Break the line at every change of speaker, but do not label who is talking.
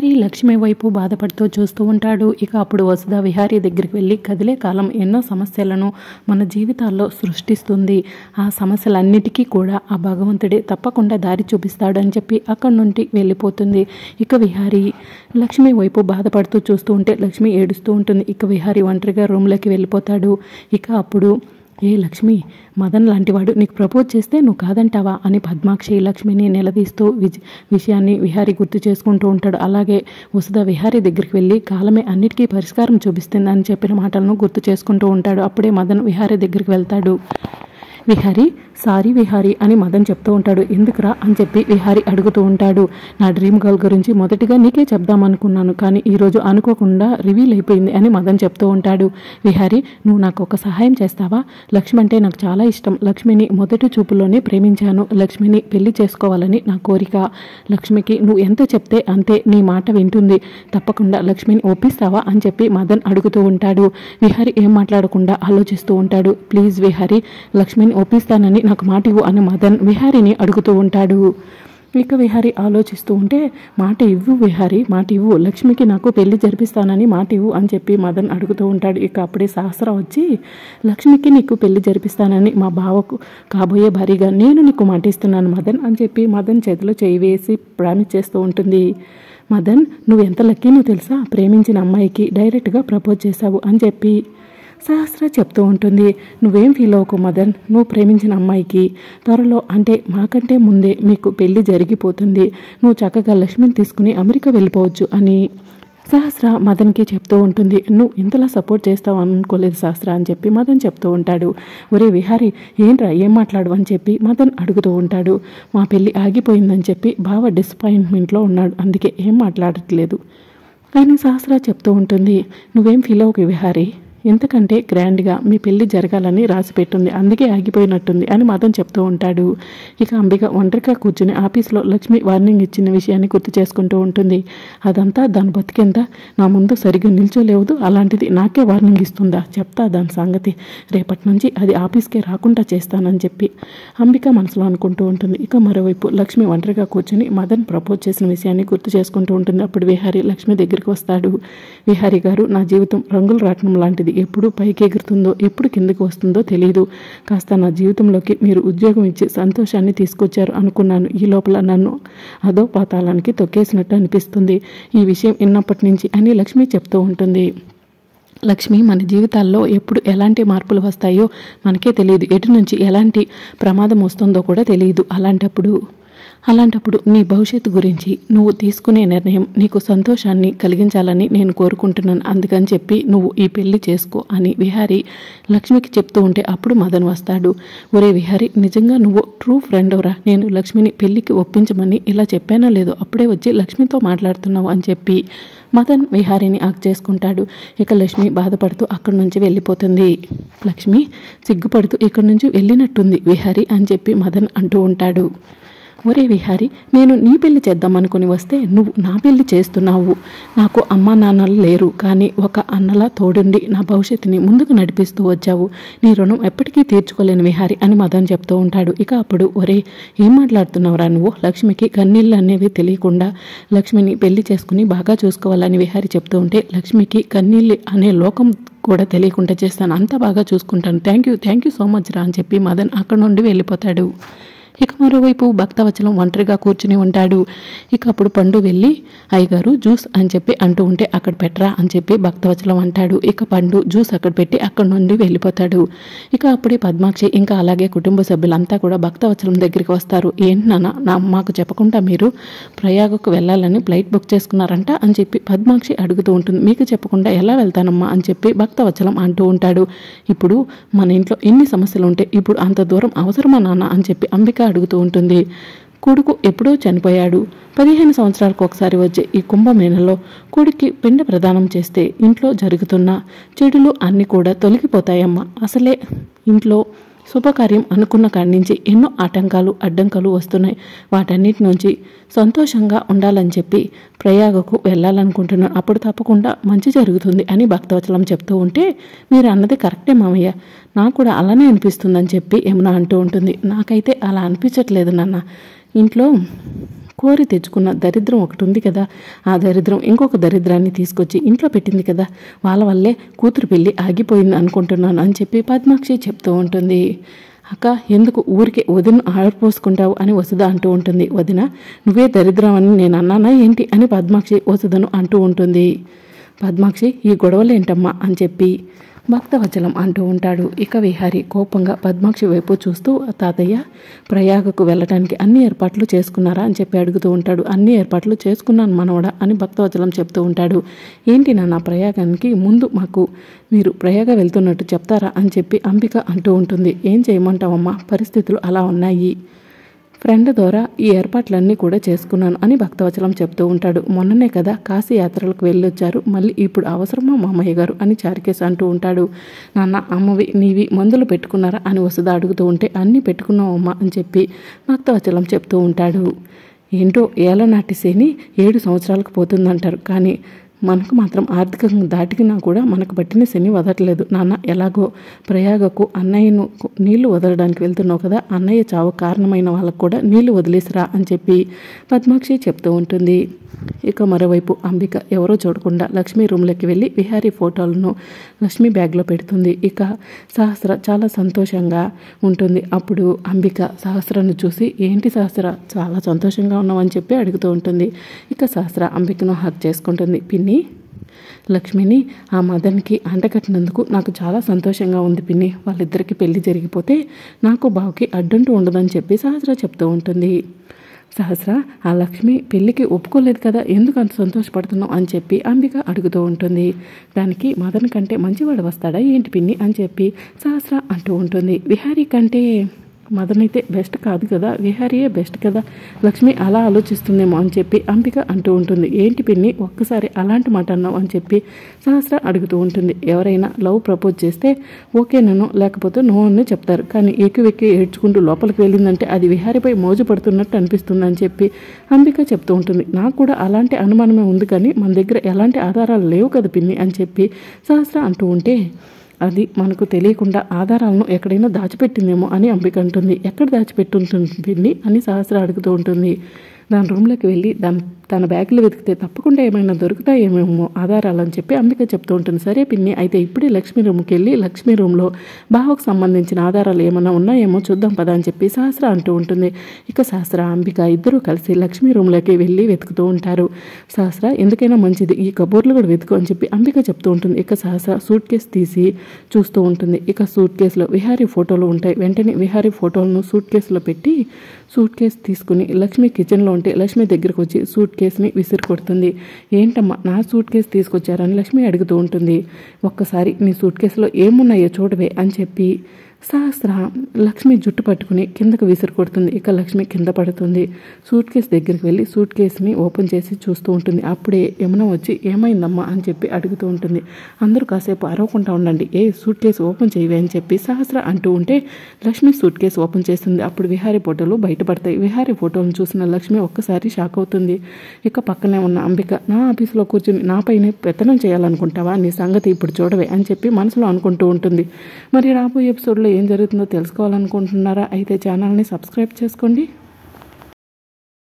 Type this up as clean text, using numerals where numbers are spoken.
విహారీ లక్ష్మి వైపు బాధపడుతూ చూస్తూ ఉంటాడు. ఇక అప్పుడు వసుధ విహారీ దగ్గరికి వెళ్ళి కదిలే కాలం ఎన్నో సమస్యలను మన జీవితాల్లో సృష్టిస్తుంది. ఆ సమస్యలన్నిటికీ కూడా ఆ భగవంతుడే తప్పకుండా దారి చూపిస్తాడు అని చెప్పి అక్కడి నుండి వెళ్ళిపోతుంది. ఇక విహారీ లక్ష్మి వైపు బాధపడుతూ చూస్తూ ఉంటే లక్ష్మి ఏడుస్తూ ఉంటుంది. ఇక విహారీ ఒంటరిగా రూమ్లోకి వెళ్ళిపోతాడు. ఇక అప్పుడు ఏ లక్ష్మి, మదన్ లాంటివాడు నీకు ప్రపోజ్ చేస్తే నువ్వు కాదంటావా అని పద్మాక్షి లక్ష్మిని నిలదీస్తూ విషయాన్ని విహారీ గుర్తు చేసుకుంటూ ఉంటాడు. అలాగే వసుధ విహారీ దగ్గరికి వెళ్ళి కాలమే అన్నిటికీ పరిష్కారం చూపిస్తుంది అని చెప్పిన మాటలను గుర్తు చేసుకుంటూ ఉంటాడు. అప్పుడే మదన్ విహారీ దగ్గరికి వెళ్తాడు. విహారీ, సారీ విహారీ అని మదన్ చెప్తూ ఉంటాడు. ఎందుకురా అని చెప్పి విహారీ అడుగుతూ ఉంటాడు. నా డ్రీమ్ గర్ల్ గురించి మొదటిగా నీకే చెప్దామనుకున్నాను, కానీ ఈరోజు అనుకోకుండా రివీల్ అయిపోయింది అని మదన్ చెప్తూ ఉంటాడు. విహారీ, నువ్వు నాకు ఒక సహాయం చేస్తావా? లక్ష్మి అంటే నాకు చాలా ఇష్టం. లక్ష్మిని మొదటి చూపులోనే ప్రేమించాను. లక్ష్మిని పెళ్లి చేసుకోవాలని నా కోరిక. లక్ష్మికి నువ్వు ఎంత చెప్తే అంతే నీ మాట వింటుంది. తప్పకుండా లక్ష్మిని ఒప్పిస్తావా అని చెప్పి మదన్ అడుగుతూ ఉంటాడు. విహారీ ఏం మాట్లాడకుండా ఆలోచిస్తూ ఉంటాడు. ప్లీజ్ విహారీ, లక్ష్మిని ఒప్పిస్తానని నాకు మాట ఇవ్వు అని మదన్ విహారీని అడుగుతూ ఉంటాడు. ఇక విహారీ ఆలోచిస్తూ ఉంటే మాట ఇవ్వు విహారీ, మాట ఇవ్వు, లక్ష్మికి నాకు పెళ్లి జరిపిస్తానని మాట ఇవ్వు అని చెప్పి మదన్ అడుగుతూ ఉంటాడు. ఇక అప్పుడే సహస్ర వచ్చి లక్ష్మికి నీకు పెళ్లి జరిపిస్తానని మా బావకు కాబోయే భారీగా నేను నీకు మాట ఇస్తున్నాను మదన్ అని చెప్పి మదన్ చేతిలో చేయి వేసి ప్రామిస్ చేస్తూ ఉంటుంది. మదన్, నువ్వు ఎంత లక్కీనో తెలుసా, ప్రేమించిన అమ్మాయికి డైరెక్ట్గా ప్రపోజ్ చేశావు అని చెప్పి సహస్ర చెప్తూ ఉంటుంది. నువ్వేం ఫీల్ అవ్వకు మదన్, నువ్వు ప్రేమించిన అమ్మాయికి త్వరలో అంటే మాకంటే ముందే మీకు పెళ్లి జరిగిపోతుంది. నువ్వు చక్కగా లక్ష్మిని తీసుకుని అమెరికా వెళ్ళిపోవచ్చు అని సహస్ర మదన్కి చెప్తూ ఉంటుంది. నువ్వు ఇంతలా సపోర్ట్ చేస్తావు అనుకోలేదు సహస్ర అని చెప్పి మదన్ చెప్తూ ఉంటాడు. ఒరే విహారీ, ఏంట్రా ఏం మాట్లాడు అని చెప్పి మదన్ అడుగుతూ ఉంటాడు. మా పెళ్ళి ఆగిపోయిందని చెప్పి బావ డిసప్పాయింట్మెంట్లో ఉన్నాడు, అందుకే ఏం మాట్లాడట్లేదు అని సహస్ర చెప్తూ ఉంటుంది. నువ్వేం ఫీల్ అవ్వకు విహారీ, ఎంతకంటే గ్రాండ్గా మీ పెళ్లి జరగాలని రాసి పెట్టుంది, అందుకే ఆగిపోయినట్టుంది అని మదన్ చెప్తూ ఉంటాడు. ఇక అంబిక ఒంటరిగా కూర్చుని ఆఫీస్లో లక్ష్మి వార్నింగ్ ఇచ్చిన విషయాన్ని గుర్తు చేసుకుంటూ ఉంటుంది. అదంతా దాని బతికెంత, నా ముందు సరిగ్గా నిల్చోలేవదు, అలాంటిది నాకే వార్నింగ్ ఇస్తుందా, చెప్తా దాని సంగతి, రేపటి నుంచి అది ఆఫీస్కే రాకుండా చేస్తానని చెప్పి అంబిక మనసులో అనుకుంటూ ఉంటుంది. ఇక మరోవైపు లక్ష్మి ఒంటరిగా కూర్చుని మదన్ ప్రపోజ్ చేసిన విషయాన్ని గుర్తు చేసుకుంటూ ఉంటుంది. అప్పుడు విహారీ లక్ష్మి దగ్గరికి వస్తాడు. విహారీ గారు, నా జీవితం రంగుల రాట్నం లాంటిది, ఎప్పుడు పైకి ఎగురుతుందో ఎప్పుడు కిందకి వస్తుందో తెలియదు. కాస్త నా జీవితంలోకి మీరు ఉద్యోగం ఇచ్చి సంతోషాన్ని తీసుకొచ్చారు అనుకున్నాను. ఈ లోపల నన్ను అదో పాతాళానికి తొక్కేసినట్టు అనిపిస్తుంది ఈ విషయం విన్నప్పటి నుంచి అని లక్ష్మి చెప్తూ ఉంటుంది. లక్ష్మి, మన జీవితాల్లో ఎప్పుడు ఎలాంటి మార్పులు వస్తాయో మనకే తెలియదు, ఎటు నుంచి ఎలాంటి ప్రమాదం వస్తుందో కూడా తెలియదు. అలాంటప్పుడు నీ భవిష్యత్తు గురించి నువ్వు తీసుకునే నిర్ణయం నీకు సంతోషాన్ని కలిగించాలని నేను కోరుకుంటున్నాను. అందుకని చెప్పి నువ్వు ఈ పెళ్లి చేసుకో అని విహారీ లక్ష్మికి చెప్తూ ఉంటే అప్పుడు మదన్ వస్తాడు. ఒరే విహారీ, నిజంగా నువ్వు ట్రూ ఫ్రెండ్ ఎవరా, నేను లక్ష్మిని పెళ్లికి ఒప్పించమని ఇలా చెప్పానో లేదో అప్పుడే వచ్చి లక్ష్మితో మాట్లాడుతున్నావు అని చెప్పి మదన్ విహారీని ఆక్ చేసుకుంటాడు. ఇక లక్ష్మి బాధపడుతూ అక్కడి నుంచి వెళ్ళిపోతుంది. లక్ష్మి సిగ్గుపడుతూ ఇక్కడి నుంచి వెళ్ళినట్టుంది విహారీ అని చెప్పి మదన్ అంటూ ఉంటాడు. ఒరే విహారీ, నేను నీ పెళ్లి చేద్దామనుకుని వస్తే నువ్వు నా పెళ్లి చేస్తున్నావు. నాకు అమ్మా నాన్నలు లేరు, కానీ ఒక అన్నలా తోడుండి నా భవిష్యత్తుని ముందుకు నడిపిస్తూ వచ్చావు. నీ రుణం ఎప్పటికీ తీర్చుకోలేను విహారీ అని మదన్ చెప్తూ ఉంటాడు. ఇక అప్పుడు ఒరే ఏం మాట్లాడుతున్నావురా నువ్వు, లక్ష్మికి కన్నీళ్ళు అనేవి తెలియకుండా లక్ష్మిని పెళ్లి చేసుకుని బాగా చూసుకోవాలని విహారీ చెప్తూ ఉంటే లక్ష్మికి కన్నీళ్ళు అనే లోకం కూడా తెలియకుండా చేస్తాను, అంతా బాగా చూసుకుంటాను, థ్యాంక్ యూ సో మచ్ రా అని చెప్పి మదన్ అక్కడ నుండి వెళ్ళిపోతాడు. ఇక మరోవైపు భక్తవచలం ఒంటరిగా కూర్చుని ఉంటాడు. ఇక అప్పుడు పండు వెళ్ళి అయ్యగారు జ్యూస్ అని చెప్పి అంటూ ఉంటే అక్కడ పెట్టరా అని చెప్పి భక్తవచలం అంటాడు. ఇక పండు జ్యూస్ అక్కడ పెట్టి అక్కడ నుండి వెళ్ళిపోతాడు. ఇక అప్పుడే పద్మాక్షి ఇంకా అలాగే కుటుంబ సభ్యులంతా కూడా భక్తవచలం దగ్గరికి వస్తారు. ఏంటి నాన్న, మాకు చెప్పకుండా మీరు ప్రయాగకు వెళ్ళాలని ఫ్లైట్ బుక్ చేసుకున్నారంట అని చెప్పి పద్మాక్షి అడుగుతూ ఉంటుంది. మీకు చెప్పకుండా ఎలా వెళ్తానమ్మా అని చెప్పి భక్తవచలం అంటూ ఉంటాడు. ఇప్పుడు మన ఇంట్లో ఎన్ని సమస్యలు ఉంటే ఇప్పుడు అంత దూరం అవసరమా నాన్న అని చెప్పి అంబిక అడుగుతూ ఉంటుంది. కొడుకు ఎప్పుడో చనిపోయాడు, 15 సంవత్సరాలకు ఒకసారి వచ్చే ఈ కుంభమేళలో కొడుక్కి పిండ ప్రదానం చేస్తే ఇంట్లో జరుగుతున్న చెడులు అన్నీ కూడా తొలగిపోతాయమ్మా. అసలే ఇంట్లో శుభకార్యం అనుకున్న కాడి నుంచి ఎన్నో ఆటంకాలు అడ్డంకాలు వస్తున్నాయి. వాటన్నిటి నుంచి సంతోషంగా ఉండాలని చెప్పి ప్రయాగకు వెళ్ళాలనుకుంటున్నాను. అప్పుడు తప్పకుండా మంచి జరుగుతుంది అని భక్తవచలం చెప్తూ ఉంటే మీరు అన్నది కరెక్టే మామయ్య, నాకు కూడా అలానే అనిపిస్తుందని చెప్పి యమున అంటూ ఉంటుంది. నాకైతే అలా అనిపించట్లేదు నాన్న. ఇంట్లో కోరి తెచ్చుకున్న దరిద్రం ఒకటి ఉంది కదా, ఆ దరిద్రం ఇంకొక దరిద్రాన్ని తీసుకొచ్చి ఇంట్లో పెట్టింది కదా, వాళ్ళ వల్లే కూతురు పెళ్ళి ఆగిపోయింది అనుకుంటున్నాను అని చెప్పి పద్మాక్షి చెప్తూ ఉంటుంది. అక్క ఎందుకు ఊరికే వదిన ఆడపోసుకుంటావు అని వసుధ అంటూ ఉంటుంది. వదిన నువ్వే దరిద్రం అని నేను అన్నానా ఏంటి అని పద్మాక్షి వసుధను అంటూ ఉంటుంది. పద్మాక్షి ఈ గొడవలేంటమ్మా అని చెప్పి భక్తవచలం అంటూ ఉంటాడు. ఇక విహారి కోపంగా పద్మాక్షి వైపు చూస్తూ తాతయ్య ప్రయాగకు వెళ్ళటానికి అన్ని ఏర్పాట్లు చేసుకున్నారా అని చెప్పి అడుగుతూ ఉంటాడు. అన్ని ఏర్పాట్లు చేసుకున్నాను మనవడా అని భక్తవచలం చెప్తూ ఉంటాడు. ఏంటి నాన్న ప్రయాగానికి ముందు మాకు మీరు ప్రయాగ వెళ్తున్నట్టు చెప్తారా అని చెప్పి అంబిక అంటూ ఉంటుంది. ఏం చేయమంటావమ్మా, పరిస్థితులు అలా ఉన్నాయి. ఫ్రెండ్ ద్వారా ఈ ఏర్పాట్లన్నీ కూడా చేసుకున్నాను అని భక్తవచలం చెప్తూ ఉంటాడు. మొన్ననే కదా కాశీ యాత్రలకు వెళ్ళొచ్చారు, మళ్ళీ ఇప్పుడు అవసరమా మామయ్య గారు అని చారుకేశ్ అంటూ ఉంటాడు. నాన్న అమ్మవి నీవి మందులు పెట్టుకున్నారా అని వసుధ అడుగుతూ ఉంటే అన్నీ పెట్టుకున్నావమ్మా అని చెప్పి భక్తవచలం చెప్తూ ఉంటాడు. ఏంటో ఏలనాటి శని 7 సంవత్సరాలకు పోతుందంటారు, కానీ మనకు మాత్రం ఆర్థికంగా దాటికినా కూడా మనకు పట్టిన శని వదలట్లేదు. నాన్న ఎలాగో ప్రయాగకు అన్నయ్యను నీళ్లు వదలడానికి వెళ్తున్నావు కదా, అన్నయ్య చావు కారణమైన వాళ్ళకు కూడా నీళ్లు వదిలేసిరా అని చెప్పి పద్మాక్షి చెప్తూ ఉంటుంది. ఇక మరోవైపు అంబిక ఎవరో చూడకుండా లక్ష్మి రూమ్లోకి వెళ్ళి విహారీ ఫోటోలను లక్ష్మి బ్యాగ్లో పెడుతుంది. ఇక సహస్ర చాలా సంతోషంగా ఉంటుంది. అప్పుడు అంబిక సహస్రను చూసి ఏంటి సహస్ర చాలా సంతోషంగా ఉన్నావు అని చెప్పి అడుగుతూ ఉంటుంది. ఇక సహస్ర అంబికను హక్ చేసుకుంటుంది. పిన్ని లక్ష్మిని ఆ మదన్కి అంటకట్టినందుకు నాకు చాలా సంతోషంగా ఉంది పిన్ని, వాళ్ళిద్దరికి పెళ్లి జరిగిపోతే నాకు బావుకి అడ్డంటూ ఉండదని చెప్పి సహస్ర చెప్తూ ఉంటుంది. సహస్ర ఆ లక్ష్మి పెళ్ళికి ఒప్పుకోలేదు కదా, ఎందుకు అంత సంతోషపడుతున్నావు అని చెప్పి అంబిక అడుగుతూ ఉంటుంది. దానికి మదన్ కంటే మంచివాడు వస్తాడా ఏంటి పిన్ని అని చెప్పి సహస్ర అంటూ ఉంటుంది. విహారీ కంటే మదన్ అయితే బెస్ట్ కాదు కదా, విహారీయే బెస్ట్ కదా, లక్ష్మి అలా ఆలోచిస్తుందేమో అని చెప్పి అంబిక అంటూ ఉంటుంది. ఏంటి పిన్ని ఒక్కసారి అలాంటి మాట అన్నావు అని చెప్పి సహస్ర అడుగుతూ ఉంటుంది. ఎవరైనా లవ్ ప్రపోజ్ చేస్తే ఓకేనను లేకపోతే నో అని చెప్తారు, కానీ వెక్కి ఏడ్చుకుంటూ లోపలికి వెళ్ళిందంటే అది విహారీపై మోజు పడుతున్నట్టు అనిపిస్తుంది అని చెప్పి అంబిక చెప్తూ ఉంటుంది. నాకు కూడా అలాంటి అనుమానమే ఉంది, కానీ మన దగ్గర ఎలాంటి ఆధారాలు లేవు కదా పిన్ని అని చెప్పి సహస్ర అంటూ ఉంటే అది మనకు తెలియకుండా ఆధారాలను ఎక్కడైనా దాచిపెట్టిందేమో అని అంబిక అంటుంది. ఎక్కడ దాచిపెట్టుంటుంది పిన్ని అని సహస్ర అడుగుతూ ఉంటుంది. దాని రూమ్లోకి వెళ్ళి తన బ్యాగ్లో వెతికితే తప్పకుండా ఏమైనా దొరుకుతాయేమేమో ఆధారాలు అని చెప్పి అంబిక చెప్తూ ఉంటుంది. సరే పిన్ని అయితే ఇప్పుడే లక్ష్మి రూమ్కి వెళ్ళి లక్ష్మి రూమ్లో బావకు సంబంధించిన ఆధారాలు ఏమైనా ఉన్నాయేమో చూద్దాం పదా అని చెప్పి సహస్ర అంటూ ఉంటుంది. ఇక సహస్ర అంబిక ఇద్దరూ కలిసి లక్ష్మి రూమ్లోకి వెళ్ళి వెతుకుతూ ఉంటారు. సహస్ర ఎందుకైనా మంచిది ఈ కబోర్డ్లు కూడా వెతుకు అని చెప్పి అంబిక చెప్తూ ఉంటుంది. ఇక సహస్ర సూట్ కేసు తీసి చూస్తూ ఉంటుంది. ఇక సూట్ కేసులో విహారీ ఫోటోలు ఉంటాయి. వెంటనే విహారీ ఫోటోలను సూట్ కేసులో పెట్టి సూట్ కేసు తీసుకుని లక్ష్మి కిచెన్లో ఉంటే లక్ష్మి దగ్గరకు వచ్చి సూట్ కేసుని విసిరి కొడుతుంది. ఏంటమ్మా నా సూట్ కేసు తీసుకొచ్చారని లక్ష్మి అడుగుతూ ఉంటుంది. ఒక్కసారి నీ సూట్ కేసులో ఏమున్నాయో చూడవే అని చెప్పి సహస్ర లక్ష్మి జుట్టు పట్టుకుని కిందకు విసిరి కొడుతుంది. ఇక లక్ష్మి కింద పడుతుంది. సూట్ కేసు దగ్గరికి వెళ్ళి సూట్ కేసుని ఓపెన్ చేసి చూస్తూ ఉంటుంది. అప్పుడే యమున వచ్చి ఏమైందమ్మా అని చెప్పి అడుగుతూ ఉంటుంది. అందరూ కాసేపు అరవకుండా ఉండండి, సూట్ కేసు ఓపెన్ చేయవే అని చెప్పి సహస్ర అంటూ ఉంటే లక్ష్మి సూట్ కేసు ఓపెన్ చేస్తుంది. అప్పుడు విహారీ ఫోటోలు బయటపడతాయి. విహారీ ఫోటోలను చూసిన లక్ష్మి ఒక్కసారి షాక్ అవుతుంది. ఇక పక్కనే ఉన్న అంబిక నా ఆఫీసులో కూర్చుని నాపైనే పెత్తనం చేయాలనుకుంటావా, నీ సంగతి ఇప్పుడు చూడవే అని చెప్పి మనసులో అనుకుంటూ ఉంటుంది. మరి రాబోయే ఎపిసోడ్లో ఏం జరుగుతుందో తెలుసుకోవాలనుకుంటున్నారా? అయితే ఛానల్ని సబ్స్క్రైబ్ చేసుకోండి.